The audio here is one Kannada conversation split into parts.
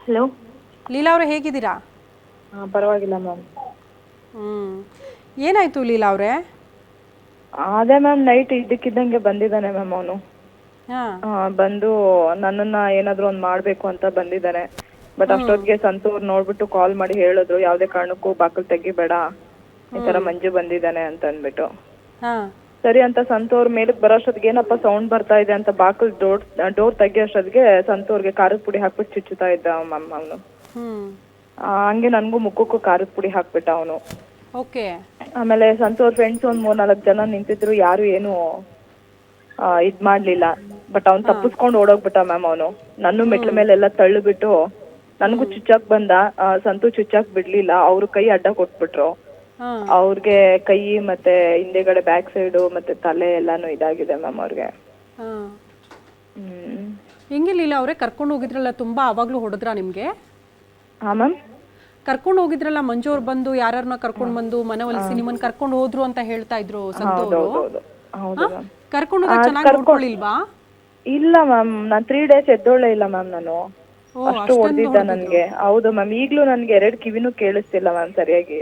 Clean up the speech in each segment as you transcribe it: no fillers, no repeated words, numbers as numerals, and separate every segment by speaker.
Speaker 1: ಹಲೋ.
Speaker 2: ಲೀಲಾ ಅವರೇ ಹೇಗಿದ್ದೀರಾ?
Speaker 1: ಪರವಾಗಿಲ್ಲ ಮ್ಯಾಮ್.
Speaker 2: ಏನಾಯಿತು ಲೀಲಾ ಅವರೇ?
Speaker 1: ಅದೇ ಮ್ಯಾಮ್ ನೈಟ್ ಇದ್ದಕ್ಕಿದ್ದಂಗೆ ಬಂದಿದ್ದಾನೆ ಮ್ಯಾಮ್ ಅವನು.
Speaker 2: ಹಾಂ.
Speaker 1: ಬಂದು ನನ್ನನ್ನು ಏನಾದರೂ ಒಂದು ಮಾಡಬೇಕು ಅಂತ ಬಂದಿದ್ದಾನೆ. ಬಟ್ ಅಷ್ಟೊತ್ತಿಗೆ ಸಂತೂರ್ ನೋಡ್ಬಿಟ್ಟು ಕಾಲ್ ಮಾಡಿ ಹೇಳಿದ್ರು ಯಾವುದೇ ಕಾರಣಕ್ಕೂ ಬಾಗಿಲು ತೆಗಿಬೇಡ, ಈ ಥರ ಮಂಜು ಬಂದಿದ್ದಾನೆ ಅಂತ ಅಂದ್ಬಿಟ್ಟು.
Speaker 2: ಹಾಂ.
Speaker 1: ಸರಿ ಅಂತ ಸಂತೂರ್ ಮೇಲಕ್ಕೆ ಬರೋಷ್ಟೊತ್ತಿಗೆ ಏನಪ್ಪ ಸೌಂಡ್ ಬರ್ತಾ ಇದೆ ಅಂತ ಬಾಗಿಲು ಡೋರ್ ತೆಗಿಯೋಷ್ಟೊತ್ತಿಗೆ ಸಂತೂರ್ಗೆ ಖಾರದ ಪುಡಿ ಹಾಕ್ಬಿಟ್ಟು ಚುಚ್ಚುತ್ತಾ ಇದ್ದ ಮ್ಯಾಮ್ ಅವನು. ಹಂಗೆ ನನಗೂ ಮುಖಕ್ಕೂ ಖಾರದ ಪುಡಿ ಹಾಕ್ಬಿಟ್ಟ ಅವನು.
Speaker 2: ಓಕೆ.
Speaker 1: ಆಮೇಲೆ ಸಂತೂರ್ ಫ್ರೆಂಡ್ಸ್ ಒಂದು 3-4 ಜನ ನಿಂತಿದ್ರು, ಯಾರು ಏನು ಇದು ಮಾಡಲಿಲ್ಲ. ಬಟ್ ಅವ್ನು ತಪ್ಪಿಸ್ಕೊಂಡು ಓಡೋಗ್ಬಿಟ್ಟ ಮ್ಯಾಮ್ ಅವನು. ನನ್ನ ಮೆಟ್ಲ ಮೇಲೆ ಎಲ್ಲ ತಳ್ಳಿಬಿಟ್ಟು ನನಗೂ ಚುಚ್ಚಾಕ್ ಬಂದ. ಸಂತೂ ಚುಚ್ಚಾಕ್ ಬಿಡ್ಲಿಲ್ಲ, ಅವ್ರ ಕೈ ಅಡ್ಡ ಕೊಟ್ಬಿಟ್ರು. ಅವ್ರಿಗೆ ಕೈ ಮತ್ತೆ ಹಿಂದೆಗಡೆ ಬ್ಯಾಕ್ ಸೈಡು ಮತ್ತೆ ತಲೆ ಎಲ್ಲಾನು ಇದಾಗಿದೆ ಮ್ಯಾಮ್ ಅವ್ರಿಗೆ.
Speaker 2: ಹೆಂಗೆ ಲೀಲಾ ಅವರೇ ಕರ್ಕೊಂಡು ಹೋಗಿದ್ರಲ್ಲ, ತುಂಬಾ ಅವಾಗ್ಲೂ ಹೊಡೆದ್ರಾ ನಿಮ್ಗೆ?
Speaker 1: ಹಾ ಮ್ಯಾಮ್.
Speaker 2: ಕರ್ಕೊಂಡು ಹೋಗಿದ್ರಲ್ಲ ಮಂಜು ಅವ್ರು ಬಂದು ಯಾರನ್ನ ಕರ್ಕೊಂಡು ಬಂದು ಮನವೊಲಿಸಿ ನಿಮ್ಮನ್ನ ಕರ್ಕೊಂಡು ಹೋದ್ರು ಅಂತ ಹೇಳ್ತಾ ಇದ್ರು ಸಂತು ಅವರು. ಕರ್ಕೊಂಡು ಹೋದಾಗ ಚೆನ್ನಾಗಿ ನೋಡ್ಕೊಳ್ಳಿಲ್ವಾ?
Speaker 1: ಇಲ್ಲ ಮ್ಯಾಮ್, ನಾನು 3 ಡೇಸ್ ಎದ್ದೋಳೆ ಇಲ್ಲ ಮ್ಯಾಮ್ ನಾನು. ಅಷ್ಟು ಹೊಡೆದಿದ್ದ ನನ್ಗೆ. ಹೌದು ಮ್ಯಾಮ್, ಈಗ್ಲೂ ನನ್ಗೆ 2 ಕಿವಿನೂ ಕೇಳಿಸ್ತಿಲ್ಲ ಮ್ಯಾಮ್ ಸರಿಯಾಗಿ.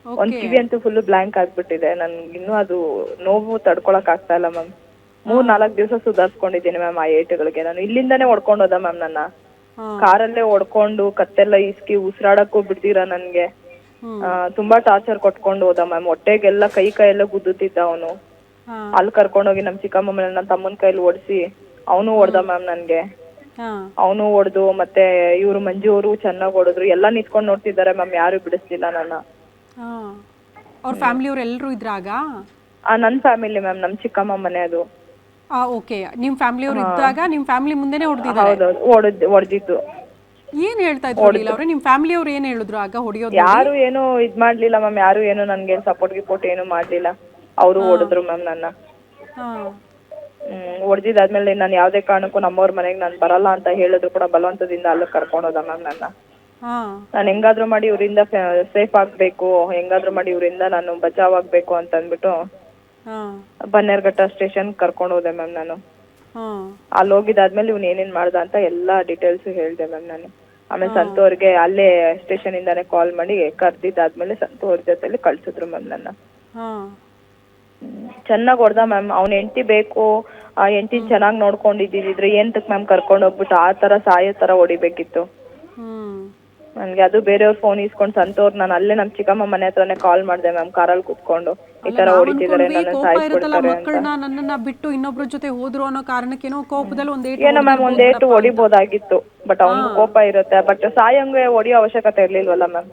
Speaker 1: ಒಂದ್ ಕಿವಿ ಅಂತೂ ಫುಲ್ ಬ್ಲಾಂಕ್ ಆಗ್ಬಿಟ್ಟಿದೆ. ನನ್ಗೆ ಇನ್ನೂ ಅದು ನೋವು ತಡ್ಕೊಳಕ್ ಆಗ್ತಾ ಇಲ್ಲ ಮ್ಯಾಮ್. 3-4 ದಿವಸ ಸುಧಾರಿಸ್ಕೊಂಡಿದ್ದೀನಿ ಮ್ಯಾಮ್ ಆ ಏಟುಗಳಿಗೆ. ನಾನು ಇಲ್ಲಿಂದಾನೇ ಹೊಡ್ಕೊಂಡು ಹೋದ ಮ್ಯಾಮ್ ನನ್ನ. ಕಾರಲ್ಲೇ ಹೊಡ್ಕೊಂಡು ಕತ್ತೆಲ್ಲ ಇಸ್ಕಿ ಉಸಿರಾಡಕ್ಕೂ ಬಿಡ್ತೀರ ನನ್ಗೆ. ತುಂಬಾ ಟಾರ್ಚರ್ ಕೊಟ್ಕೊಂಡು ಹೋದ ಮ್ಯಾಮ್. ಹೊಟ್ಟೆಗೆಲ್ಲ ಕೈ ಎಲ್ಲ ಗುದ್ದುತ್ತಿದ್ದ ಅವನು. ಅಲ್ಲಿ ಕರ್ಕೊಂಡೋಗಿ ನಮ್ ಚಿಕ್ಕಮ್ಮ ಮೇಲೆ ನನ್ನ ತಮ್ಮನ ಕೈಲಿ ಓಡಿಸಿ ಅವನು ಹೊಡ್ದ ಮ್ಯಾಮ್ ನನ್ಗೆ. ಅವನು ಹೊಡೆದು ಮತ್ತೆ ಇವ್ರು ಮಂಜು ಅವರು ಚೆನ್ನಾಗಿ ಹೊಡೆದ್ರು. ಎಲ್ಲ ನಿಂತ್ಕೊಂಡು ನೋಡ್ತಿದ್ದಾರೆ ಮ್ಯಾಮ್, ಯಾರು ಬಿಡಿಸ್ಲಿಲ್ಲ ನನ್ನ.
Speaker 2: ಅವ್ರ ಫ್ಯಾಮಿಲಿ ಅವ್ರು ಎಲ್ಲರೂ ಇದ್ರಾಗ?
Speaker 1: ನನ್ನ ಫ್ಯಾಮಿಲಿ ಮ್ಯಾಮ್, ನಮ್ ಚಿಕ್ಕಮ್ಮ ಮನೆ ಅದು.
Speaker 2: ಓಕೆ, ನಿಮ್ ಫ್ಯಾಮಿಲಿ ಅವ್ರು ಇದ್ದಾಗ ನಿಮ್ ಫ್ಯಾಮಿಲಿ ಮುಂದೆನೇ ಹೊಡೆದಿದ್ದಾರೆ?
Speaker 1: ಹೌದೌದು, ಹೊಡೆದಿದ್ದು.
Speaker 2: ಏನ್ ಹೇಳ್ತಾ ಇದ್ರು ಲೀಲಾ ಅವ್ರೆ? ನಿಮ್ ಫ್ಯಾಮಿಲಿ ಅವ್ರು ಏನ್ ಹೇಳಿದ್ರು ಆಗ ಹೊಡೆಯೋದು?
Speaker 1: ಯಾರು ಏನು ಇದ್ ಮಾಡ್ಲಿಲ್ಲ ಮ್ಯಾಮ್, ಯಾರು ಏನು ನನ್ಗೆ ಸಪೋರ್ಟ್ ಗಿಪೋರ್ಟ್ ಏನು ಮಾಡ್ಲಿಲ್ಲ. ಅವರು ಹೊಡೆದ್ರು ಮ್ಯಾಮ್ ನನ್ನ. ಹೊಡೆದಿದ್ದಾದ್ಮೇಲೆ ನಾನು ಯಾವ್ದೇ ಕಾರಣಕ್ಕೂ ನಮ್ಮವ್ರ ಮನೆಗೆ ನಾನು ಬರಲ್ಲ ಅಂತ ಹೇಳಿದ್ರು ಕೂಡ ಬಲವಂತದಿಂದ ಅಲ್ಲಿ ಕರ್ಕೊಂಡು ಹೋದ ಮ್ಯಾಮ್ ನನ್ನ. ನಾನು ಹೆಂಗಾದ್ರೂ ಮಾಡಿ ಇವರಿಂದ ಸೇಫ್ ಆಗ್ಬೇಕು, ಹೆಂಗಾದ್ರೂ ಮಾಡಿ ಇವರಿಂದ ನಾನು ಬಚಾವ್ ಆಗ್ಬೇಕು ಅಂತ ಅಂದ್ಬಿಟ್ಟು ಬನ್ನೇರ್ಘಟ್ಟ ಸ್ಟೇಷನ್ ಕರ್ಕೊಂಡು ಹೋದೆ ಮ್ಯಾಮ್ ನಾನು. ಅಲ್ಲಿ ಹೋಗಿದ್ದಾದ್ಮೇಲೆ ಇವ್ನು ಏನೇನ್ ಮಾಡ್ದ ಅಂತ ಎಲ್ಲಾ ಡೀಟೇಲ್ಸ್ ಹೇಳ್ದೆ ಮ್ಯಾಮ್ ನಾನು. ಆಮೇಲೆ ಸಂತೋರ್ಗೆ ಅಲ್ಲೇ ಸ್ಟೇಷನ್ ಇಂದಾನೆ ಕಾಲ್ ಮಾಡಿ ಕರ್ದಿದ್ದಾದ್ಮೇಲೆ ಸಂತೋರ್ ಜೊತೆಲಿ ಕಳ್ಸಿದ್ರು ಮ್ಯಾಮ್ ನನ್ನ. ಚೆನ್ನಾಗ್ ಹೊಡ್ದ ಮ್ಯಾಮ್. ಅವ್ನ ಹೆಂಡತಿ ಬೇಕು, ಆ ಹೆಂಡತಿನ ಚೆನ್ನಾಗಿ ನೋಡ್ಕೊಂಡಿದ್ದಿದ್ರೆ ಏಂತಕ್ ಮ್ಯಾಮ್ ಕರ್ಕೊಂಡು ಹೋಗ್ಬಿಟ್ಟು ಆ ತರ ಸಾಯೋ ತರ ಹೊಡಿಬೇಕಿತ್ತು ನನ್ಗೆ. ಅದು ಬೇರೆಯವ್ರ ಫೋನ್ ಇಸ್ಕೊಂಡು ಸಂತೋರ್ ನಾನು ಅಲ್ಲೇ ನಮ್ ಚಿಕ್ಕಮ್ಮ ಮನೆ ಹತ್ರನೇ ಕಾಲ್ ಮಾಡ್ದೆ ಮ್ಯಾಮ್, ಕಾರಲ್ಲಿ ಕುತ್ಕೊಂಡು ಈ ತರ ಹೊಡಿತಿದಾರೆ, ನನ್ನ ಸಾಯಿಸ್ಬಿಡ್ತಾರೆ ಅಂತ.
Speaker 2: ನನ್ನನ್ನ ಬಿಟ್ಟು ಇನ್ನೊಬ್ರ ಜೊತೆ ಹೋದ್ರು ಅನ್ನೋ ಕಾರಣಕ್ಕೇನೋ ಕೋಪದಲ್ಲಿ
Speaker 1: ಏನೋ ಮ್ಯಾಮ್ ಒಂದೇಟು ಹೊಡಿಬೋದಾಗಿತ್ತು. ಬಟ್ ಅವ್ನಿಗೆ ಕೋಪ ಇರುತ್ತೆ. ಬಟ್ ಸಾಯಂಗೆ ಹೊಡಿಯೋ ಅವಶ್ಯಕತೆ ಇರ್ಲಿಲ್ವಲ್ಲ ಮ್ಯಾಮ್.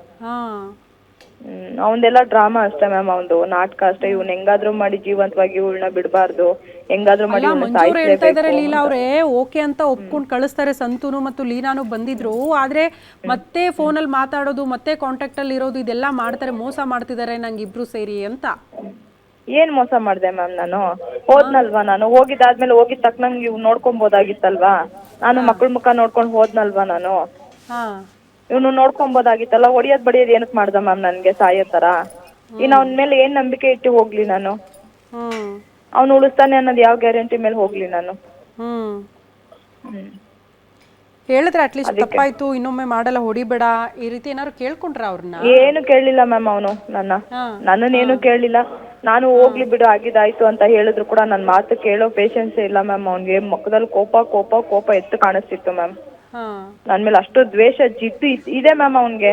Speaker 1: ಅವನ್ದೆಲ್ಲ ಡ್ರಾಮಾ ಅಷ್ಟೇ ಮ್ಯಾಮ್, ಅವನದು ನಾಟಕ ಅಷ್ಟೇ. ಇವ್ನ ಹೆಂಗಾದ್ರೂ ಮಾಡಿ ಜೀವಂತವಾಗಿ ಇವಳನ್ನ ಬಿಡಬಾರ್ದು, ಹೆಂಗಾದ್ರೂ ಮಾಡಿ
Speaker 2: ಸಾಯಿಸ್ಲೇಬೇಕು. ಲೀಲಾ ಅವರೇ ಓಕೆ ಅಂತ ಒಪ್ಕೊಂಡು ಕಳಿಸ್ತಾರೆ. ಸಂತೂನು ಮತ್ತು ಲೀನಾನು ಬಂದಿದ್ರು, ಆದ್ರೆ ಮತ್ತೆ ಫೋನಲ್ಲಿ ಮಾತಾಡೋದು, ಮತ್ತೆ ಕಾಂಟ್ಯಾಕ್ಟ್ ಅಲ್ಲಿ ಇರೋದು, ಇದೆಲ್ಲ ಮಾಡ್ತಾರೆ, ಮೋಸ ಮಾಡ್ತಿದ್ದಾರೆ ನಂಗೆ ಇಬ್ರು ಸೇರಿ ಅಂತ.
Speaker 1: ಏನ್ ಮೋಸ ಮಾಡ್ದೆ ಮ್ಯಾಮ್? ನಾನು ಹೋದ್ನಲ್ವಾ, ನಾನು ಹೋಗಿದ್ದಾದ್ಮೇಲೆ ಹೋಗಿದ ತಕ್ಕನಂಗೆ ಇವ್ ನೋಡ್ಕೊಬೋದಾಗಿತ್ತಲ್ವಾ? ನಾನು ಮಕ್ಳ ಮುಖ ನೋಡ್ಕೊಂಡು ಹೋದ್ನಲ್ವಾ ನಾನು? ಇವನು ನೋಡ್ಕೊಬೋದಾಗಿತ್ತಲ್ಲ. ಹೊಡಿಯೋದ್ ಬಡಿಯೋದ್ ಏನಕ್ ಮಾಡ್ದ ಮ್ಯಾಮ್ ನನ್ಗೆ ಸಾಯೋ ತರ? ಇನ್ನು ಅವನ ಮೇಲೆ ಏನ್ ನಂಬಿಕೆ ಇಟ್ಟು ಹೋಗ್ಲಿ ನಾನು? ಅವ್ನು ಉಳಿಸ್ತಾನೆ ಅನ್ನೋದು ಯಾವ ಗ್ಯಾರಂಟಿ ಮೇಲೆ ಹೋಗ್ಲಿ ನಾನು?
Speaker 2: ಹೇಳಿದ್ರೆ ಅಟ್ಲೀಸ್ಟ್ ತಪ್ಪಾಯ್ತು, ಇನ್ನೊಮ್ಮೆ ಮಾಡಲ್ಲ, ಹೊಡಿಬೇಡ, ಈ ರೀತಿ ಏನಾದ್ರು ಕೇಳ್ಕೊಂಡ್ರ ಅವ್ರನ್ನ?
Speaker 1: ಏನು ಕೇಳಲಿಲ್ಲ ಮ್ಯಾಮ್ ಅವನು ನನ್ನನ್ನೇನು ಕೇಳಲಿಲ್ಲ. ನಾನು ಹೋಗ್ಲಿ ಬಿಡು ಆಗಿದ್ದಾಯ್ತು ಅಂತ ಹೇಳಿದ್ರು ಕೂಡ ನನ್ನ ಮಾತು ಕೇಳೋ ಪೇಷನ್ಸ್ ಇಲ್ಲ ಮ್ಯಾಮ್. ಅವ್ನಿಗೆ ಮುಖದಲ್ಲಿ ಕೋಪ ಕೋಪ ಕೋಪ ಎತ್ತು ಕಾಣಿಸ್ತಿತ್ತು ಮ್ಯಾಮ್. ನನ್ ಮೇಲೆ ಅಷ್ಟು ದ್ವೇಷ ಜಿದ್ದು ಇದೆ ಮ್ಯಾಮ್ ಅವನ್ಗೆ.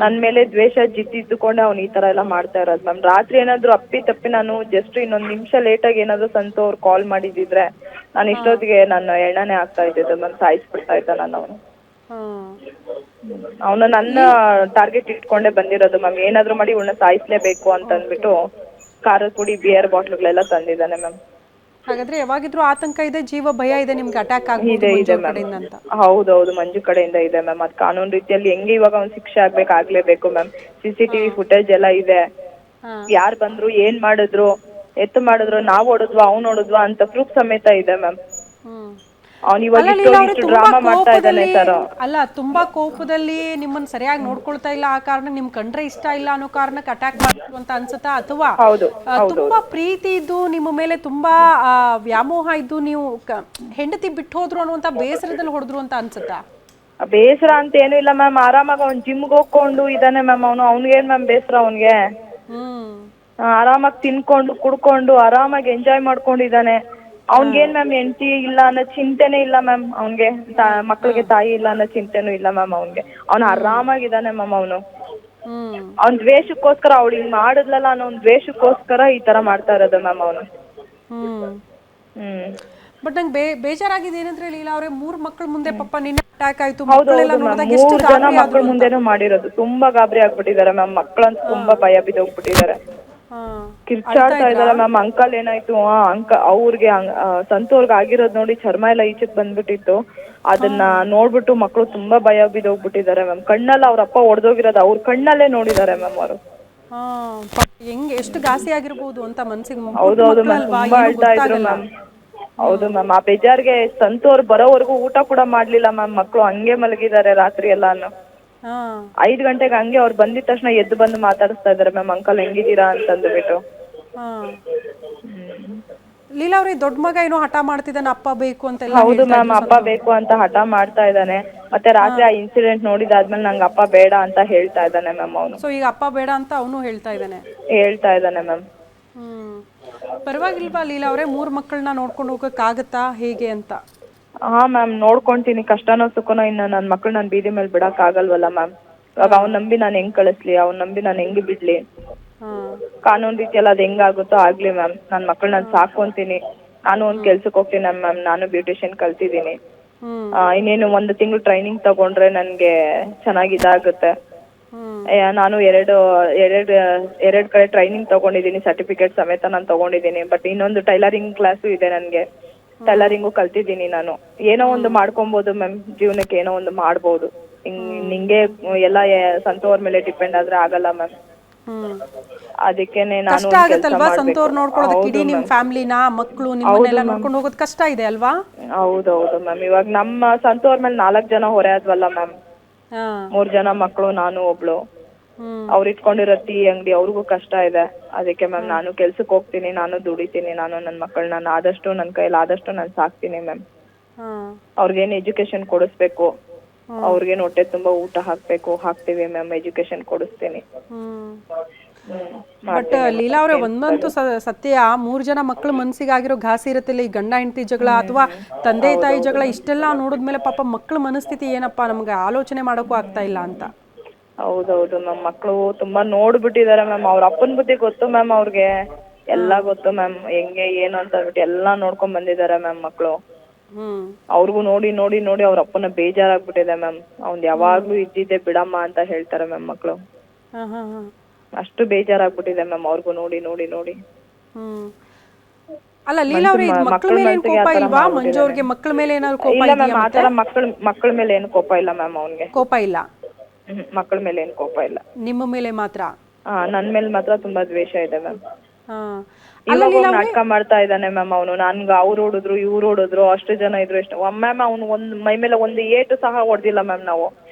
Speaker 1: ನನ್ ಮೇಲೆ ದ್ವೇಷ ಜಿದ್ದು ಇದ್ದುಕೊಂಡೆ ಅವ್ನು ಈ ತರ ಎಲ್ಲ ಮಾಡ್ತಾ ಇರೋದು ಮ್ಯಾಮ್. ರಾತ್ರಿ ಏನಾದ್ರು ಅಪ್ಪಿ ತಪ್ಪಿ ನಾನು ಜಸ್ಟ್ ಇನ್ನೊಂದ್ ನಿಮಿಷ ಲೇಟಾಗಿ ಏನಾದ್ರು ಸಂತು ಅವ್ರು ಕಾಲ್ ಮಾಡಿದಿದ್ರೆ ನಾನು ಇಷ್ಟೊತ್ತಿಗೆ ನನ್ನ ಎಣ್ಣನೆ ಆಗ್ತಾ ಇದ್ದಿದ್ದು ಮ್ಯಾಮ್. ಸಾಯಿಸ್ಬಿಡ್ತಾ ಇದ್ದ ನಾನು ಅವನು. ಅವನು ನನ್ನ ಟಾರ್ಗೆಟ್ ಇಟ್ಕೊಂಡೇ ಬಂದಿರೋದು ಮ್ಯಾಮ್. ಏನಾದ್ರು ಮಾಡಿ ಇವಳನ್ನ ಸಾಯಿಸ್ಲೇಬೇಕು ಅಂತ ಅಂದ್ಬಿಟ್ಟು ಖಾರದ ಪುಡಿ, ಬಿಯರ್ ಬಾಟ್ಲ್ಗಳೆಲ್ಲ ತಂದಿದ್ದಾನೆ ಮ್ಯಾಮ್.
Speaker 2: ಹಾಗಾದ್ರೆ ಯಾವಾಗಿದ್ರು ಆತಂಕ ಇದೆ, ಜೀವ ಭಯ ಇದೆ ನಿಮ್ಗೆ ಅಟ್ಯಾಕ್ ಆಗ್ಬೋದು ಮಂಜು ಕಡೆಯಿಂದ ಅಂತ?
Speaker 1: ಹೌದೌದು, ಮಂಜು ಕಡೆಯಿಂದ ಇದೆ ಮ್ಯಾಮ್. ಅದು ಕಾನೂನು ರೀತಿಯಲ್ಲಿ ಹೆಂಗೆ ಇವಾಗ ಅವ್ನು ಶಿಕ್ಷೆ ಆಗ್ಲೇಬೇಕು ಮ್ಯಾಮ್. CCTV ಫುಟೇಜ್ ಎಲ್ಲ ಇದೆ. ಯಾರು ಬಂದ್ರು, ಏನ್ ಮಾಡಿದ್ರು, ಎತ್ತು ಮಾಡಿದ್ರು, ನಾವ್ ಹೊಡೆದ್ವಾ ಅವ್ನು ಹೊಡೆದ್ವಾ ಅಂತ ಪ್ರೂಫ್ ಸಮೇತ ಇದೆ ಮ್ಯಾಮ್. ಡ್ರಾಮಾ ಮಾಡ್ತಾ ಇದ್ದಾನೆ ಸರ್.
Speaker 2: ಅಲ್ಲ, ತುಂಬಾ ಕೋಪದಲ್ಲಿ ನಿಮ್ಮನ್ನ ಸರಿಯಾಗಿ ನೋಡ್ಕೊಳ್ತಾ ಇಲ್ಲ, ಆ ಕಾರಣ ನಿಮ್ ಕಂಡ್ರೆ ಇಷ್ಟ ಇಲ್ಲ ಅನ್ನೋ ಕಾರಣಕ್ಕೆ ಅಟ್ಯಾಕ್ ಮಾಡ್ತು ಅಂತ ಅನ್ಸುತ್ತಾ? ಅಥವಾ ತುಂಬಾ ಪ್ರೀತಿ ಇದ್ದು ನಿಮ್ಮ ಮೇಲೆ ತುಂಬಾ ವ್ಯಾಮೋಹ ಇದ್ದು ನೀವು ಹೆಂಡತಿ ಬಿಟ್ಟು ಹೋದ್ರು ಅನ್ನುವಂತ ಬೇಸರದಲ್ಲಿ ಹೊಡೆದ್ರು ಅಂತ ಅನ್ಸುತ್ತಾ?
Speaker 1: ಬೇಸರ ಅಂತ ಏನೂ ಇಲ್ಲ ಮ್ಯಾಮ್, ಆರಾಮಾಗಿ ಅವ್ನು ಜಿಮ್ಗೆ ಹೋಗ್ಕೊಂಡು ಇದ್ದಾನೆ ಮ್ಯಾಮ್. ಅವ್ನಿಗೇನು ಮ್ಯಾಮ್ ಬೇಸರ ಅವನಿಗೆ?
Speaker 2: ಹ್ಮ್
Speaker 1: ಆರಾಮಾಗಿ ತಿನ್ಕೊಂಡು ಕುಡ್ಕೊಂಡು ಆರಾಮಾಗಿ ಎಂಜಾಯ್ ಮಾಡ್ಕೊಂಡಿದ್ದಾನೆ. ಅವ್ನಿಗೇನು ಮ್ಯಾಮ್ ಹೆಂಡತಿ ಇಲ್ಲ ಅನ್ನೋ ಚಿಂತೆನೇ ಇಲ್ಲ ಮ್ಯಾಮ್. ಅವ್ನಿಗೆ ಮಕ್ಳಿಗೆ ತಾಯಿ ಇಲ್ಲ ಅನ್ನೋ ಚಿಂತೆನೂ ಇಲ್ಲ ಮ್ಯಾಮ್. ಅವ್ನು ಆರಾಮಾಗಿದ್ದಾನೆ ಮ್ಯಾಮ್.
Speaker 2: ಹ್ಮ್
Speaker 1: ಅವ್ನ ದ್ವೇಷಕ್ಕೋಸ್ಕರ ಅವಳು ಹಿಂಗೆ ಮಾಡಿದ್ಲಲ್ಲ ಅನ್ನೋ ಒಂದು ದ್ವೇಷಕ್ಕೋಸ್ಕರ ಈ ಥರ ಮಾಡ್ತಾ ಇರೋದು ಮ್ಯಾಮ್ ಅವನು.
Speaker 2: ಹ್ಮ್
Speaker 1: ಹ್ಞೂ.
Speaker 2: ಬಟ್ ನಂಗೆ ಬೇಜಾರಾಗಿದೆ ಏನಂದ್ರೆ ಲೀಲಾ ಅವರೇ, 3 ಮಕ್ಕಳ ಮುಂದೆ ಪಾಪ ನಿನ್ನೆ ಅಟ್ಯಾಕ್ ಆಯ್ತು,
Speaker 1: ಹೌದು
Speaker 2: ಮಕ್ಕಳೆಲ್ಲ
Speaker 1: ಹೌದು ಮ್ಯಾಮ್.
Speaker 2: ನೋಡಿದಾಗ ಎಷ್ಟು
Speaker 1: 3 ಜನ
Speaker 2: ಗಾಬರಿ
Speaker 1: ಮಕ್ಕಳ
Speaker 2: ಆದ್ರು ಅಂತ.
Speaker 1: ಮುಂದೆನೂ ಮಾಡಿರೋದು. ತುಂಬಾ ಗಾಬರಿ ಆಗ್ಬಿಟ್ಟಿದ್ದಾರೆ ಮ್ಯಾಮ್. ಮಕ್ಕಳಂತೂ ತುಂಬಾ ಭಯ ಬಿದ್ದೋಗ್ಬಿಟ್ಟಿದ್ದಾರೆ.
Speaker 2: ಹಾ ಅಳ್ತಾ
Speaker 1: ಕಿರ್ಚಾಡ್ತಾ
Speaker 2: ಇದ್ರಾ?
Speaker 1: ಇದ್ದಾರೆ ಮ್ಯಾಮ್. ಅಂಕಲ್ ಏನಾಯ್ತು? ಅವ್ರಿಗೆ ಸಂತೋರ್ಗೆ ಆಗಿರೋದು ನೋಡಿ ಚರ್ಮ ಎಲ್ಲ ಈಚೆಗೆ ಬಂದ್ಬಿಟ್ಟಿತ್ತು. ಅದನ್ನ ನೋಡ್ಬಿಟ್ಟು ಮಕ್ಕಳು ತುಂಬಾ ಭಯ ಬಿದ್ದೋಗ್ಬಿಟ್ಟಿದ್ದಾರೆ ಮ್ಯಾಮ್. ಕಣ್ಣಲ್ಲಿ ಅವ್ರ ಅಪ್ಪ ಹೊಡೆದೋಗಿರೋದು ಅವ್ರ ಕಣ್ಣಲ್ಲೇ ನೋಡಿದ್ದಾರೆ ಮ್ಯಾಮ್ ಅವರು.
Speaker 2: ಹಾ ಹೆಂಗೆ ಎಷ್ಟು ಘಾಸಿ ಆಗಿರ್ಬೋದು ಅಂತ ಮನ್ಸಿಗೆ.
Speaker 1: ಹೌದೌದು ಮ್ಯಾಮ್.
Speaker 2: ಮಕ್ಕಳಲ್ವಾ,
Speaker 1: ತುಂಬಾ
Speaker 2: ಏನು
Speaker 1: ಅಳ್ತಾ ಇದ್ರು
Speaker 2: ಗೊತ್ತಾಗಲ್ಲ.
Speaker 1: ಮ್ಯಾಮ್. ಹೌದು ಮ್ಯಾಮ್. ಆ ಬೇಜಾರ್ಗೆ ಸಂತೋರ್ ಬರೋವರೆಗೂ ಊಟ ಕೂಡ ಮಾಡ್ಲಿಲ್ಲ ಮ್ಯಾಮ್. ಮಕ್ಕಳು ಹಂಗೆ ಮಲಗಿದ್ದಾರೆ ರಾತ್ರಿ ಎಲ್ಲಾನು.
Speaker 2: ಹಾ
Speaker 1: 5 ಗಂಟೆಗೆ ಹಂಗೆ ಅವ್ರು ಬಂದಿದ ತಕ್ಷಣ ಎದ್ದು ಬಂದು ಮಾತಾಡಿಸ್ತಾ ಇದ್ದಾರೆ ಮ್ಯಾಮ್, ಅಂಕಲ್ ಹೆಂಗಿದ್ದೀರಾ ಅಂತಂದ್ಬಿಟ್ಟು.
Speaker 2: ಹಾ ಲೀಲಾ ಅವ್ರೆ, ದೊಡ್ಡ ಮಗ ಏನೋ ಹಠ ಮಾಡ್ತಿದ್ದಾನೆ, ಅಪ್ಪ ಬೇಕು ಅಂತೆಲ್ಲ
Speaker 1: ಹೌದು
Speaker 2: ಹೇಳ್ತಾ
Speaker 1: ಮ್ಯಾಮ್.
Speaker 2: ಇದ್ರು
Speaker 1: ಅಪ್ಪ ಬೇಕು ಅಂತ ಹಠ ಮಾಡ್ತಾ ಇದ್ದಾನೆ. ಮತ್ತೆ ರಾತ್ರಿ ಆ ಇನ್ಸಿಡೆಂಟ್ ನೋಡಿದಾದ್ಮೇಲೆ ನಂಗೆ ಅಪ್ಪ ಬೇಡ ಅಂತ ಹೇಳ್ತಾ ಇದ್ದಾನೆ ಮ್ಯಾಮ್ ಅವನು.
Speaker 2: ಸೊ ಈಗ ಅಪ್ಪ ಬೇಡ ಅಂತ ಅವನು ಹೇಳ್ತಾ ಇದ್ದಾನೆ.
Speaker 1: ಹೇಳ್ತಾ ಇದ್ದಾನೆ ಮ್ಯಾಮ್.
Speaker 2: ಹ್ಮ್ ಪರವಾಗಿಲ್ವಾ ಲೀಲಾ ಅವರೇ, 3 ಮಕ್ಕಳನ್ನ ನೋಡ್ಕೊಂಡು ಹೋಗಕ್ಕಾಗತ್ತಾ ಹೇಗೆ ಅಂತ?
Speaker 1: ಹಾಂ ಮ್ಯಾಮ್, ನೋಡ್ಕೊತೀನಿ. ಕಷ್ಟನೋ ಸುಖನೋ ಇನ್ನು ನನ್ನ ಮಕ್ಳು ನಾನು ಬೀದಿ ಮೇಲೆ ಬಿಡೋಕ್ಕಾಗಲ್ವಲ್ಲ ಮ್ಯಾಮ್. ಇವಾಗ ಅವ್ನು ನಂಬಿ ನಾನು ಹೆಂಗೆ ಕಳಿಸ್ಲಿ? ಅವ್ನು ನಂಬಿ ನಾನು ಹೆಂಗೆ ಬಿಡಲಿ? ಕಾನೂನು ರೀತಿಯಲ್ಲಿ ಅದು ಹೆಂಗಾಗುತ್ತೋ ಆಗಲಿ ಮ್ಯಾಮ್. ನನ್ನ ಮಕ್ಕಳು ನಾನು ಸಾಕೊಂತೀನಿ. ನಾನು ಒಂದು ಕೆಲ್ಸಕ್ಕೆ ಹೋಗ್ತೀನಿ ಮ್ಯಾಮ್. ನಾನು ಬ್ಯೂಟಿಷಿಯನ್ ಕಲ್ತಿದ್ದೀನಿ. ಇನ್ನೇನು 1 ತಿಂಗಳು ಟ್ರೈನಿಂಗ್ ತಗೊಂಡ್ರೆ ನನಗೆ ಚೆನ್ನಾಗಿ ಇದಾಗುತ್ತೆ. ನಾನು ಎರಡು ಕಡೆ ಟ್ರೈನಿಂಗ್ ತಗೊಂಡಿದ್ದೀನಿ, ಸರ್ಟಿಫಿಕೇಟ್ ಸಮೇತ ನಾನು ತಗೊಂಡಿದ್ದೀನಿ. ಬಟ್ ಇನ್ನೊಂದು ಟೈಲರಿಂಗ್ ಕ್ಲಾಸು ಇದೆ ನನಗೆ. ಟೈಲರಿಂಗು ಕಲ್ತಿದ್ದೀನಿ ನಾನು. ಏನೋ ಒಂದು ಮಾಡ್ಕೊಬೋದು ಮ್ಯಾಮ್. ಜೀವನಕ್ಕೆ ಏನೋ ಒಂದು ಮಾಡ್ಬೋದು. ನಿಂಗೆ ಎಲ್ಲ ಸಂತೋರ್ ಮೇಲೆ ಡಿಪೆಂಡ್ ಆದ್ರೆ ಆಗಲ್ಲ ಮ್ಯಾಮ್. ಅದಕ್ಕೇನೆ ನಾನು
Speaker 2: ಕಷ್ಟ ಆಗತ್ತಲ್ವಾ ಸಂತೋರ್ ನೋಡ್ಕೊಳ್ಳೋದಕ್ಕೆ? ಇಡೀ ನಿಮ್ ಫ್ಯಾಮಿಲಿನ, ಮಕ್ಕಳು ನಿಮ್ಮನ್ನೆಲ್ಲ ನೋಡ್ಕೊಂಡು ಹೋಗೋದು ಕಷ್ಟ ಇದೆ ಅಲ್ವಾ?
Speaker 1: ಹೌದೌದು ಮ್ಯಾಮ್. ಇವಾಗ ನಮ್ಮ ಸಂತೋರ್ ಮೇಲೆ 4 ಜನ ಹೊರೆ ಆದ್ವಲ್ಲ ಮ್ಯಾಮ್. 3 ಜನ ಮಕ್ಕಳು, ನಾನು ಒಬ್ಳು. ಅವ್ರು ಇಟ್ಕೊಂಡಿರೋ ಟೀ ಅಂಗಡಿ, ಅವ್ರಿಗೂ ಕಷ್ಟ ಇದೆ. ಅದಕ್ಕೆ ಮ್ಯಾಮ್ ನಾನು ಕೆಲ್ಸಕ್ಕೆ ಹೋಗ್ತೀನಿ, ನಾನು ದುಡಿತೀನಿ. ನಾನು ನನ್ನ ಮಕ್ಕಳನ್ನ ಆದಷ್ಟು ನನ್ನ ಕೈಯಲ್ಲಿ ಆದಷ್ಟು ನಾನು ಸಾಕ್ತೀನಿ ಮ್ಯಾಮ್. ಅವ್ರಿಗೇನು ಎಜುಕೇಶನ್ ಕೊಡಿಸ್ಬೇಕು, ಅವ್ರಿಗೇನು ಹೊಟ್ಟೆ ತುಂಬ ಊಟ ಹಾಕ್ತೀವಿ ಮ್ಯಾಮ್. ಎಜುಕೇಶನ್ ಕೊಡಿಸ್ತೀನಿ.
Speaker 2: ಬಟ್ ಲೀಲಾ ಅವರೇ, ಒಂದಂತೂ ಸತ್ಯ, 3 ಜನ ಮಕ್ಕಳ ಮನಸ್ಸಿಗಾಗಿರೋ ಘಾಸಿ ಇರುತ್ತಿಲ್ಲ. ಈ ಗಂಡ ಹೆಂಡತಿ ಜಗಳ ಅಥವಾ ತಂದೆ ತಾಯಿ ಜಗಳ ಇಷ್ಟೆಲ್ಲ ನೋಡಿದ್ಮೇಲೆ ಪಾಪ ಮಕ್ಕಳ ಮನಸ್ಥಿತಿ ಏನಪ್ಪಾ ನಮ್ಗೆ ಆಲೋಚನೆ ಮಾಡೋಕ್ಕೂ ಆಗ್ತಾ ಇಲ್ಲ ಅಂತ.
Speaker 1: ಹೌದೌದು ಮ್ಯಾಮ್. ಮಕ್ಕಳು ತುಂಬಾ ನೋಡ್ಬಿಟ್ಟಿದ್ದಾರೆ ಮ್ಯಾಮ್. ಅವ್ರ ಅಪ್ಪನ ಬುದ್ಧಿ ಗೊತ್ತು ಮ್ಯಾಮ್ ಅವ್ರಿಗೆ. ಎಲ್ಲ ಗೊತ್ತು ಮ್ಯಾಮ್, ಹೆಂಗೆ ಏನು ಅಂತ ಅಂದ್ಬಿಟ್ಟು ಎಲ್ಲ ನೋಡ್ಕೊಂಡ್ ಬಂದಿದ್ದಾರೆ ಮ್ಯಾಮ್ ಮಕ್ಕಳು. ಅವ್ರಿಗೂ ನೋಡಿ ನೋಡಿ ನೋಡಿ ಅವ್ರ ಅಪ್ಪನ ಬೇಜಾರಾಗ್ಬಿಟ್ಟಿದೆ ಮ್ಯಾಮ್. ಅವ್ನ್ ಯಾವಾಗ್ಲೂ ಇದ್ದಿದ್ದೆ ಬಿಡಮ್ಮ ಅಂತ ಹೇಳ್ತಾರೆ ಮ್ಯಾಮ್ ಮಕ್ಕಳು. ಅಷ್ಟು ಬೇಜಾರಾಗ್ಬಿಟ್ಟಿದೆ ಮ್ಯಾಮ್ ಅವ್ರಿಗೂ ನೋಡಿ ನೋಡಿ ನೋಡಿ.
Speaker 2: ಅಲ್ಲ ಲೀಲಾ ಅವ್ರೆ, ಮಕ್ಕಳ ಮೇಲೆ ಏನು ಕೋಪ ಇಲ್ವಾ? ಮಂಜು ಅವ್ರಿಗೆ ಮಕ್ಕಳ ಮೇಲೆ ಏನಾದ್ರು ಕೋಪ
Speaker 1: ಇಲ್ಲ ಮ್ಯಾಮ್.
Speaker 2: ಇದೆಯಾ?
Speaker 1: ಆತರ ಮಕ್ಕಳ ಮೇಲೆ ಏನು ಕೋಪ ಇಲ್ಲ ಮ್ಯಾಮ್ ಅವ್ನಿಗೆ.
Speaker 2: ಕೋಪ ಇಲ್ಲ?
Speaker 1: ಮಕ್ಕಳ ಮೇಲೆ ಏನು ಕೋಪ ಇಲ್ಲ.
Speaker 2: ನಿಮ್ಮ ಮೇಲೆ ಮಾತ್ರ?
Speaker 1: ನನ್ನ ಮೇಲೆ ಮಾತ್ರ ತುಂಬಾ ದ್ವೇಷ ಇದೆ ಮ್ಯಾಮ್.
Speaker 2: ಅಲ್ಲ
Speaker 1: ನಾಟಕ ಮಾಡ್ತಾ ಇದ್ದಾನೆ ಮ್ಯಾಮ್ ಅವನು. ನನ್ಗೆ ಅವ್ರು ಹೊಡಿದ್ರು, ಇವ್ರು ಹೊಡಿದ್ರು, ಅಷ್ಟು ಜನ ಇದ್ರು, ಎಷ್ಟು ಮ್ಯಾಮ್ ಅವನು ಒಂದು ಮೈ ಮೇಲೆ ಒಂದು ಏಟು ಸಹ ಹೊಡೆದಿಲ್ಲ ಮ್ಯಾಮ್ ನಾವು.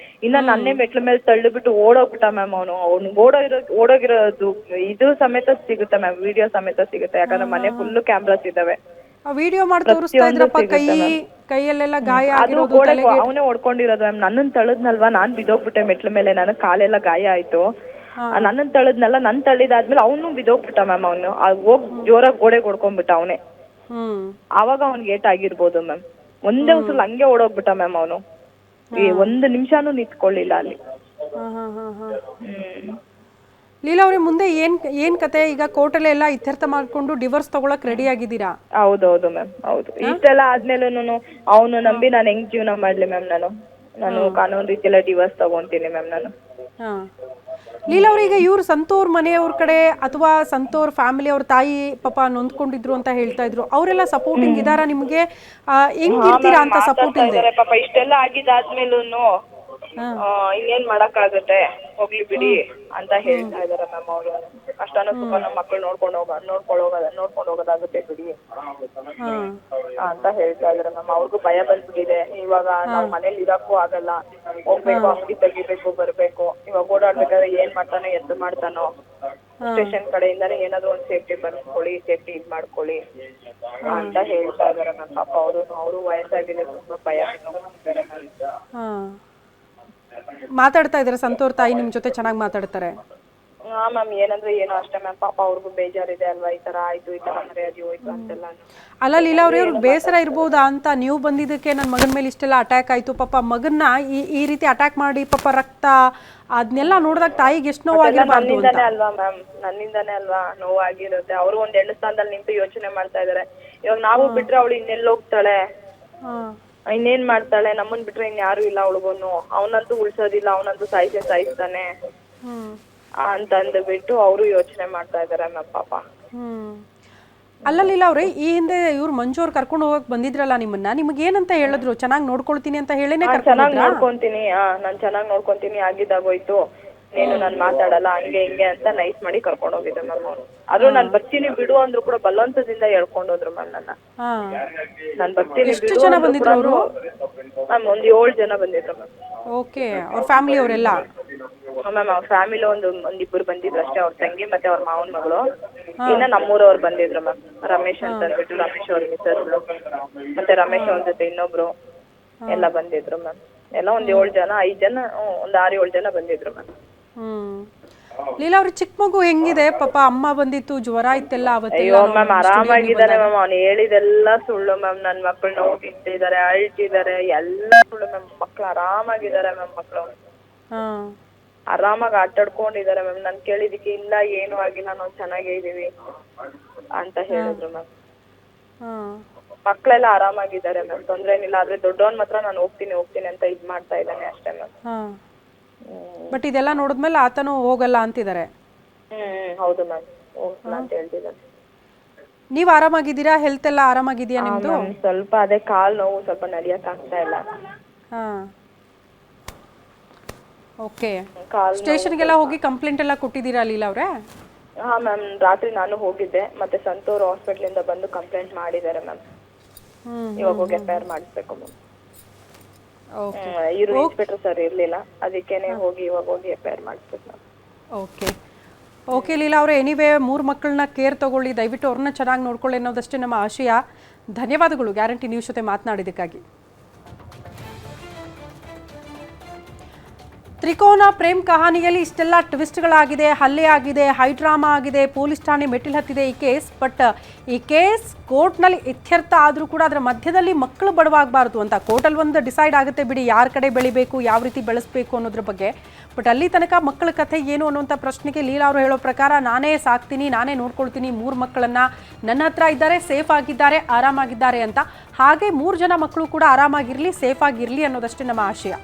Speaker 1: ಇನ್ನ ನನ್ನೇ ಮೆಟ್ಲ ಮೇಲೆ ತಳ್ಳಿಬಿಟ್ಟು ಓಡೋಗ್ಬಿಟ್ಟ ಮ್ಯಾಮ್ ಅವನು. ಓಡೋಗಿರೋದು ಇದು ಸಮೇತ ಸಿಗುತ್ತೆ ಮ್ಯಾಮ್, ವಿಡಿಯೋ ಸಮೇತ ಸಿಗುತ್ತೆ. ಯಾಕಂದ್ರೆ ಮನೆ ಫುಲ್ ಕ್ಯಾಮ್ರಾಸ್ ಇದಾವೆ.
Speaker 2: ವಿಡಿಯೋ ಮಾಡಿ ತೋರಿಸ್ತಾ ಇದ್ರಪ್ಪ, ಕೈಯಲ್ಲೆಲ್ಲ ಗಾಯ ಆಗಿರೋದು,
Speaker 1: ಅವನೇ ಹೊಡ್ಕೊಂಡಿರೋದು ಮ್ಯಾಮ್. ನನ್ನನ್ ತಳದ್ನಲ್ವಾ, ನಾನ್ ಬಿದ್ದೋಗ್ಬಿಟ್ಟೆ ಮೆಟ್ಲ ಮೇಲೆ. ನನಗೆ ಕಾಲೆಲ್ಲ ಗಾಯ ಆಯ್ತು. ನನ್ನನ್ ತಳದ್ನಲ್ಲ, ನನ್ ತಳ್ಳಿದಾದ್ಮೇಲೆ ಅವನು ಬಿದ್ದೋಗ್ಬಿಟ್ಟ ಮ್ಯಾಮ್. ಅವನು ಹೋಗ್ ಜೋರಾಗಿ ಗೋಡೆಗೆ ಹೊಡ್ಕೊಂಡ್ಬಿಟ್ಟ ಅವನೇ. ಆವಾಗ ಅವ್ನಿಗೆ ಏಟ್ ಆಗಿರ್ಬೋದು ಮ್ಯಾಮ್. ಒಂದೇ ಒಂದ್ಸಲ ಹಂಗೆ ಓಡೋಗ್ಬಿಟ್ಟ ಮ್ಯಾಮ್ ಅವನು. 1 ನಿಮಿಷನೂ ನಿಂತ್ಕೊಳ್ಳಿಲ್ಲ ಅಲ್ಲಿ.
Speaker 2: ಲೀಲಾ ಅವ್ರೆ, ಮುಂದೆ ಏನ್ ಕತೆ? ಈಗ ಕೋರ್ಟಲ್ಲಿ ಎಲ್ಲ ಇತ್ಯರ್ಥ ಮಾಡ್ಕೊಂಡು ಡಿವೋರ್ಸ್ ತಗೊಳಕ್ ರೆಡಿ ಆಗಿದ್ದೀರಾ?
Speaker 1: ಹೌದೌದು ಮ್ಯಾಮ್, ಹೌದು. ಇಷ್ಟೆಲ್ಲ ಆದ್ಮೇಲೂ ಅವನು ನಂಬಿ ನಾನು ಹೆಂಗ್ ಜೀವನ ಮಾಡ್ಲಿ ಮ್ಯಾಮ್? ನಾನು ಕಾನೂನು ರೀತಿಯಲ್ಲ ಡಿವೋರ್ಸ್ ತಗೊಂತೀನಿ ಮ್ಯಾಮ್ ನಾನು.
Speaker 2: ಲೀಲಾ ಅವ್ರೆ, ಈಗ ಇವ್ರು ಸಂತೋರ್ ಮನೆಯವ್ರ ಕಡೆ ಅಥವಾ ಸಂತೋರ್ ಫ್ಯಾಮಿಲಿ ಅವ್ರ ತಾಯಿ ಪಾಪ ನೊಂದ್ಕೊಂಡಿದ್ರು ಅಂತ ಹೇಳ್ತಾ ಇದ್ರು, ಅವರೆಲ್ಲ ಸಪೋರ್ಟಿಂಗ್ ಇದಾರ ನಿಮ್ಗೆ? ಹೆಂಗಿರ್ತೀರಾ ಅಂತ ಸಪೋರ್ಟ್ ಇದ್ದಾರೆ?
Speaker 1: ಪಾಪ ಇಷ್ಟೆಲ್ಲ ಆಗಿದ್ದಾದ್ಮೇಲೂ ಇನ್ನೇನ್ ಮಾಡಕ್ಕಾಗತ್ತೆ, ಹೋಗ್ಲಿ ಬಿಡಿ ಅಂತ ಹೇಳ್ತಾ ಇದಾರೆ ಮ್ಯಾಮ್ ಅವರು. ಕಷ್ಟನೋ ಸುಖನೋ ಮಕ್ಕಳು ನೋಡ್ಕೊಂಡು ಹೋಗೋದಾಗುತ್ತೆ ಬಿಡಿ ಅಂತ ಹೇಳ್ತಾ ಇದಾರೆ ಮ್ಯಾಮ್. ಅವ್ರಿಗೂ ಭಯ ಬಂದ್ಬಿಟ್ಟಿದೆ. ಇವಾಗ ನಾವ್ ಮನೇಲಿ ಇರಕ್ಕೂ ಆಗಲ್ಲ, ಹೋಗ್ಬೇಕು, ಅಂಗಡಿ ತೆಗಿಬೇಕು, ಬರ್ಬೇಕು. ಇವಾಗ ಓಡಾಡ್ಬೇಕಾದ್ರೆ ಏನ್ ಮಾಡ್ತಾನೋ, ಎದ್ದು ಮಾಡ್ತಾನೋ. ಸ್ಟೇಷನ್ ಕಡೆಯಿಂದಾನೇ ಏನಾದ್ರು ಒಂದು ಸೇಫ್ಟಿ ಬರ್ಸ್ಕೊಳ್ಳಿ, ಸೇಫ್ಟಿ ಇದ್ ಮಾಡ್ಕೊಳ್ಳಿ ಅಂತ ಹೇಳ್ತಾ ಇದಾರೆ ಮ್ಯಾಮ್. ಪಾಪ ಅವರು ವಯಸ್ಸಾಗಿದೆ, ತುಂಬಾ ಭಯ.
Speaker 2: ಮಾತಾಡ್ತಾ ಇದ್ದಾರೆ ಸಂತೋರ್ ತಾಯಿ ನಿಮ್ಮ ಜೊತೆ ಚೆನ್ನಾಗಿ ಮಾತಾಡ್ತಾರೆ.
Speaker 1: ಹಾ ಮ್ಯಾಮ್, ಏನಂದ್ರೆ ಏನೋ ಅಷ್ಟೇ ಮ್ಯಾಮ್, ಪಾಪ ಅವ್ರಿಗೂ ಬೇಜಾರಿದೆ ಅಲ್ವಾ, ಈ ತರ ಆಯ್ತು, ಈ ತರ ಮರ್ಯಾದೆ ಹೋಯ್ತು ಅಂತೆಲ್ಲ.
Speaker 2: ಅಲ್ಲ ಲೀಲಾ ಅವ್ರೆ, ಅವ್ರಿಗೆ ಬೇಸರ ಇರ್ಬೋದಾ ಅಂತ, ನೀವು ಬಂದಿದ್ದಕ್ಕೆ ನನ್ನ ಮಗನ ಮೇಲೆ ಇಷ್ಟೆಲ್ಲ ಅಟ್ಯಾಕ್ ಆಯ್ತು, ಪಾಪ ಮಗನ್ನ ಈ ರೀತಿ ಅಟ್ಯಾಕ್ ಮಾಡಿ ಪಾಪ ರಕ್ತ ಅದನ್ನೆಲ್ಲ ನೋಡಿದಾಗ ತಾಯಿಗೆ ಎಷ್ಟು ನೋವಾಗಿರ್ಬಾರ್ದು ಅಂತ.
Speaker 1: ನನ್ನಿಂದಾನೇ ಅಲ್ವಾ ಮ್ಯಾಮ್, ನನ್ನಿಂದಾನೇ ಅಲ್ವಾ ನೋವಾಗಿರುತ್ತೆ. ಅವರು ಒಂದ್ ಹೆಣ್ಣು ಸ್ಥಾನದಲ್ಲಿ ನಿಂತು ಯೋಚನೆ ಮಾಡ್ತಾ ಇದಾರೆ. ಇವಾಗ ನಾವು ಬಿಟ್ರೆ ಅವಳು ಇನ್ನೆಲ್ಲ ಹೋಗ್ತಾಳೆ, ಇನ್ನೇನ್ ಮಾಡ್ತಾಳೆ, ನಮ್ಮನ್ ಬಿಟ್ರೆ ಇನ್ಯಾರು ಇಲ್ಲ ಅವಳಿಗೋನು, ಅವನಂತೂ ಉಳ್ಸೋದಿಲ್ಲ, ಅವನಂತೂ ಸಾಯಿಸ್ತಾನೆ ಅಂತ ಅಂದ್ಬಿಟ್ಟು ಅವರು ಯೋಚನೆ ಮಾಡ್ತಾ ಇದಾರೆ ಮ್ಯಾಮ್ ಪಾಪ.
Speaker 2: ಅಲ್ಲ ಲೀಲಾ ಅವ್ರೆ, ಈ ಹಿಂದೆ ಇವ್ರು ಮಂಜು ಅವ್ರು ಕರ್ಕೊಂಡು ಹೋಗಕ್ ಬಂದಿದ್ರಲ್ಲ ನಿಮ್ಮನ್ನ, ನಿಮ್ಗೆ ಏನಂತ ಹೇಳಿದ್ರು? ಚೆನ್ನಾಗಿ ನೋಡ್ಕೊಳ್ತೀನಿ ಅಂತ ಹೇಳೇನೆ
Speaker 1: ಚೆನ್ನಾಗಿ ನೋಡ್ಕೊಂತೀನಿ, ನಾನ್ ಚೆನ್ನಾಗಿ ನೋಡ್ಕೊಂತೀನಿ, ಆಗಿದ್ದಾಗೋಯ್ತು, ನೀನು ನಾನ್ ಮಾತಾಡಲ್ಲ ಹಂಗೆ ಹಿಂಗೆ ಅಂತ ನೈಸ್ ಮಾಡಿ ಕರ್ಕೊಂಡು ಹೋಗಿದ್ದೆ ಮ್ಯಾಮ್ ಅವ್ರು. ಅದು ನಾನ್ ಬರ್ತೀನಿ ಬಿಡು ಅಂದ್ರು ಕೂಡ ಬಲವಂತದಿಂದ ಹೇಳ್ಕೊಂಡು ಹೋದ್ರು ಮ್ಯಾಮ್ ನನ್ನ. ನಾನ್ ಬರ್ತೀನಿ ಬಿಡು ಅಂದ್ರು ಮ್ಯಾಮ್, ಒಂದ್ 7 ಜನ ಬಂದಿದ್ರು ಮ್ಯಾಮ್.
Speaker 2: ಓಕೆ, ಅವ್ರ ಫ್ಯಾಮಿಲಿ ಅವರೆಲ್ಲ?
Speaker 1: ಮ್ಯಾಮ್ ಅವ್ರ ಫ್ಯಾಮಿಲಿ ಒಂದಿಬ್ಬರು ಬಂದಿದ್ರು ಅಷ್ಟೇ, ಅವ್ರ ತಂಗಿ ಮತ್ತೆ ಅವ್ರ ಮಾವನ ಮಗಳು. ಇನ್ನ ನಮ್ಮೂರವ್ರು ಬಂದಿದ್ರು ಮ್ಯಾಮ್, ರಮೇಶ್ ಅಂತ ಅಂದ್ಬಿಟ್ಟು, ರಮೇಶ್ ಅವ್ರ ಮಿಸಸ್ ಮತ್ತೆ ರಮೇಶ್ ಅವ್ರ ಜೊತೆ ಇನ್ನೊಬ್ರು ಎಲ್ಲ ಬಂದಿದ್ರು ಮ್ಯಾಮ್. ಎಲ್ಲ ಒಂದ್ 7 ಜನ 5 ಜನ ಒಂದ್ 6-7 ಜನ ಬಂದಿದ್ರು ಮ್ಯಾಮ್.
Speaker 2: ಲೀಲಾ ಅವ್ರ ಚಿಕ್ಕ ಮಗು ಹೆಂಗಿದೆ ಪಾಪ? ಅಮ್ಮ ಬಂದಿತ್ತು, ಜ್ವರ ಇತ್ತೆಲ್ಲ ಅವತ್ತೆಲ್ಲ?
Speaker 1: ಅಯ್ಯೋ ಮ್ಯಾಮ್, ಆರಾಮಾಗಿದ್ದಾನೆ ಮ್ಯಾಮ್. ಅವ್ನು ಹೇಳಿದೆಲ್ಲ ಸುಳ್ಳು ಮ್ಯಾಮ್. ನನ್ ಮಕ್ಳು ನೋವು ತಿಂತಿದ್ದಾರೆ, ಅಳ್ತಿದ್ದಾರೆ, ಎಲ್ಲ ಸುಳ್ಳು ಮ್ಯಾಮ್. ಮಕ್ಳು ಆರಾಮಾಗಿದ್ದಾರೆ ಮ್ಯಾಮ್. ಮಕ್ಳು ಆರಾಮಾಗಿ ಆಟಾಡ್ಕೊಂಡಿದ್ದಾರೆ ಮ್ಯಾಮ್. ನಾನ್ ಕೇಳಿದಕ್ಕೆ ಇಲ್ಲ ಏನು ಆಗಿಲ್ಲ, ನಾವು ಚೆನ್ನಾಗೇ ಇದೀವಿ ಅಂತ ಹೇಳಿದ್ರು ಮ್ಯಾಮ್. ಮಕ್ಳೆಲ್ಲ ಆರಾಮಾಗಿದ್ದಾರೆ ಮ್ಯಾಮ್, ತೊಂದ್ರೆ ಏನಿಲ್ಲ. ಆದ್ರೆ ದೊಡ್ಡವನ್ ಮಾತ್ರ ನಾನು ಹೋಗ್ತೀನಿ ಅಂತ ಇದ್ ಮಾಡ್ತಾ ಇದ್ದಾನೆ ಅಷ್ಟೇ ಮ್ಯಾಮ್.
Speaker 2: ಬಟ್ ಇದೆಲ್ಲ ನೋಡಿದ್ಮೇಲೆ ಆತನು ಹೋಗಲ್ಲ ಅಂತಿದ್ದಾರೆ.
Speaker 1: ಹೌದು ಮ್ಯಾಮ್, ಹೋಗಲ್ಲ ಅಂತ ಹೇಳ್ತಿದ್ದಾರೆ.
Speaker 2: ನೀವ್ ಆರಾಮಾಗಿದ್ದೀರಾ? ಹೆಲ್ತ್ ಎಲ್ಲ ಆರಾಮಾಗಿದ್ಯಾ ನಿಮ್ದು?
Speaker 1: ಸ್ವಲ್ಪ ಅದೇ ಕಾಲ್ ನೋವು, ಸ್ವಲ್ಪ ನಡಿಯಕ್ ಆಗ್ತಾ ಇಲ್ಲ.
Speaker 2: ಓಕೆ, ಸ್ಟೇಷನ್ಗೆಲ್ಲ ಹೋಗಿ ಕಂಪ್ಲೇಂಟ್ ಎಲ್ಲ ಕೊಟ್ಟಿದ್ದೀರಾ ಲೀಲಾ ಅವ್ರೆ?
Speaker 1: ಹಾ ಮ್ಯಾಮ್, ರಾತ್ರಿ ನಾನು ಹೋಗಿದ್ದೆ, ಮತ್ತೆ ಸಂತೂರ್ ಹಾಸ್ಪಿಟಲ್ ಇಂದ ಬಂದು ಕಂಪ್ಲೇಂಟ್ ಮಾಡಿದ್ದಾರೆ ಮ್ಯಾಮ್. ಇವಾಗ ಹೋಗಿ FIR ಮಾಡಿಸ್ಬೇಕು ಮ್ಯಾಮ್. ಇವ್ರು ಇನ್ಸ್ಪೆಕ್ಟರ್ ಸರ್ ಇರ್ಲಿಲ್ಲ, ಅದಕ್ಕೇನೆ ಇವಾಗ ಹೋಗಿ FIR ಮಾಡಿಸ್ಬೇಕು ಮ್ಯಾಮ್.
Speaker 2: ಓಕೆ ಲೀಲಾ ಅವರೇ, ಎನಿವೇ 3 ಮಕ್ಕಳನ್ನ ಕೇರ್ ತಗೊಳ್ಳಿ, ದಯವಿಟ್ಟು ಅವ್ರನ್ನ ಚೆನ್ನಾಗಿ ನೋಡ್ಕೊಳ್ಳಿ ಅನ್ನೋದಷ್ಟೇ ನಮ್ಮ ಆಶಯ. ಧನ್ಯವಾದಗಳು ಗ್ಯಾರಂಟಿ ನ್ಯೂಸ್ ಜೊತೆ ಮಾತನಾಡಿದ್ದಕ್ಕಾಗಿ. ತ್ರಿಕೋನ ಪ್ರೇಮ್ ಕಹಾನಿಯಲ್ಲಿ ಇಷ್ಟೆಲ್ಲ ಟ್ವಿಸ್ಟ್ಗಳಾಗಿದೆ, ಹಲ್ಲೆ ಆಗಿದೆ, ಹೈ ಡ್ರಾಮಾ ಆಗಿದೆ, ಪೊಲೀಸ್ ಠಾಣೆ ಮೆಟ್ಟಿಲು ಹತ್ತಿದೆ ಈ ಕೇಸ್. ಬಟ್ ಈ ಕೇಸ್ ಕೋರ್ಟ್ನಲ್ಲಿ ಇತ್ಯರ್ಥ ಆದರೂ ಕೂಡ ಅದರ ಮಧ್ಯದಲ್ಲಿ ಮಕ್ಕಳು ಬಡವಾಗಬಾರ್ದು ಅಂತ ಕೋರ್ಟಲ್ಲಿ ಒಂದು ಡಿಸೈಡ್ ಆಗುತ್ತೆ ಬಿಡಿ, ಯಾರ ಕಡೆ ಬೆಳಿಬೇಕು, ಯಾವ ರೀತಿ ಬೆಳೆಸಬೇಕು ಅನ್ನೋದ್ರ ಬಗ್ಗೆ. ಬಟ್ ಅಲ್ಲಿ ತನಕ ಮಕ್ಕಳ ಕಥೆ ಏನು ಅನ್ನುವಂಥ ಪ್ರಶ್ನೆಗೆ ಲೀಲಾ ಅವರು ಹೇಳೋ ಪ್ರಕಾರ, ನಾನೇ ಸಾಕ್ತೀನಿ, ನಾನೇ ನೋಡ್ಕೊಳ್ತೀನಿ, 3 ಮಕ್ಕಳನ್ನು ನನ್ನ ಹತ್ರ ಇದ್ದಾರೆ, ಸೇಫ್ ಆಗಿದ್ದಾರೆ, ಆರಾಮಾಗಿದ್ದಾರೆ ಅಂತ. ಹಾಗೆ 3 ಜನ ಮಕ್ಕಳು ಕೂಡ ಆರಾಮಾಗಿರಲಿ, ಸೇಫ್ ಆಗಿರಲಿ ಅನ್ನೋದಷ್ಟೇ ನಮ್ಮ ಆಶಯ.